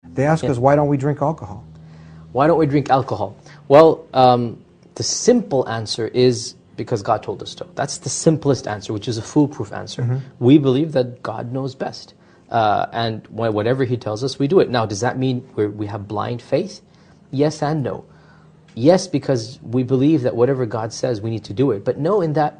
They ask us, why don't we drink alcohol? Why don't we drink alcohol? Well, the simple answer is because God told us to. That's the simplest answer, which is a foolproof answer. We believe that God knows best. And whatever He tells us, we do it. Now, does that mean we have blind faith? Yes and no. Yes, because we believe that whatever God says, we need to do it. But no, in that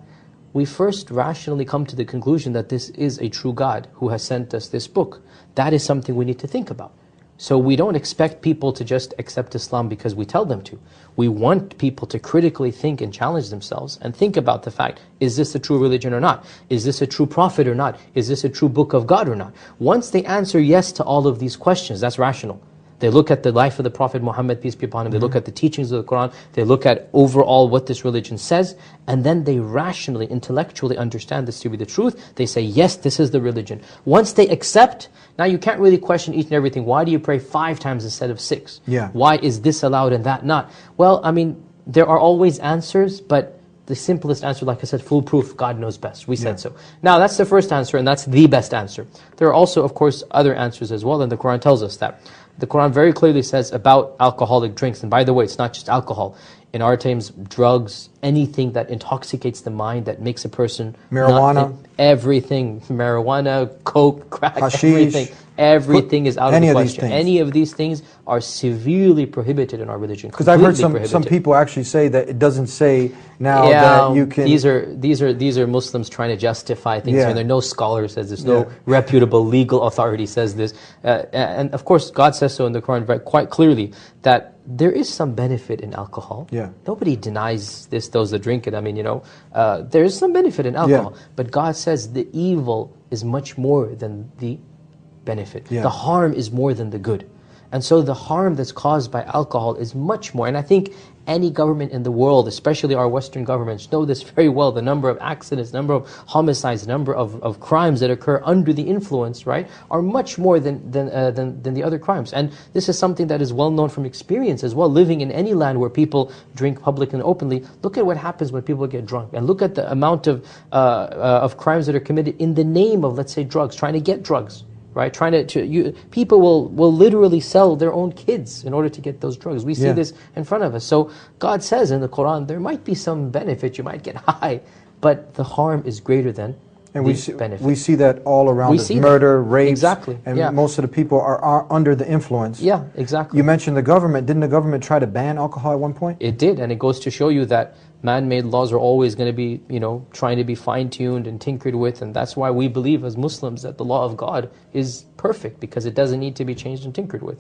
we first rationally come to the conclusion that this is a true God who has sent us this book. That is something we need to think about. So we don't expect people to just accept Islam because we tell them to. We want people to critically think and challenge themselves and think about the fact, is this a true religion or not? Is this a true prophet or not? Is this a true book of God or not? Once they answer yes to all of these questions, that's rational. They look at the life of the Prophet Muhammad, peace be upon him, they look at the teachings of the Quran, they look at overall what this religion says, and then they rationally, intellectually understand this to be the truth. They say, yes, this is the religion. Once they accept, now you can't really question each and everything. Why do you pray 5 times instead of 6? Yeah. Why is this allowed and that not? Well, I mean, there are always answers, but the simplest answer, like I said, foolproof, God knows best. We said so. Now, that's the first answer, and that's the best answer. There are also, of course, other answers as well, and the Quran tells us that. The Quran very clearly says about alcoholic drinks, and by the way, it's not just alcohol. In our times, drugs, anything that intoxicates the mind, that makes a person... Marijuana. Everything. Marijuana, coke, crack, hashish. Everything is out of the question. These any of these things are severely prohibited in our religion. Because I've heard some people actually say that it doesn't say now that you can... These are Muslims trying to justify things. And there are no scholar says this, no reputable legal authority says this. And of course, God says so in the Quran quite clearly that there is some benefit in alcohol. Nobody denies this, those that drink it. I mean, there is some benefit in alcohol. But God says the evil is much more than the benefit. The harm is more than the good. And so the harm that's caused by alcohol is much more. And I think any government in the world, especially our Western governments, know this very well. The number of accidents, number of homicides, number of crimes that occur under the influence, right, are much more than the other crimes. And this is something that is well known from experience as well. Living in any land where people drink publicly and openly, look at what happens when people get drunk. And look at the amount of crimes that are committed in the name of, let's say, drugs, trying to get drugs. Right, people will literally sell their own kids in order to get those drugs. We see this in front of us. So God says in the Quran, there might be some benefit, you might get high, but the harm is greater than the benefit. We see that all around us. Murder, rape, and most of the people are under the influence. Yeah, exactly. You mentioned the government. Didn't the government try to ban alcohol at one point? It did, and it goes to show you that man-made laws are always going to be, trying to be fine-tuned and tinkered with, and that's why we believe as Muslims that the law of God is perfect, because it doesn't need to be changed and tinkered with.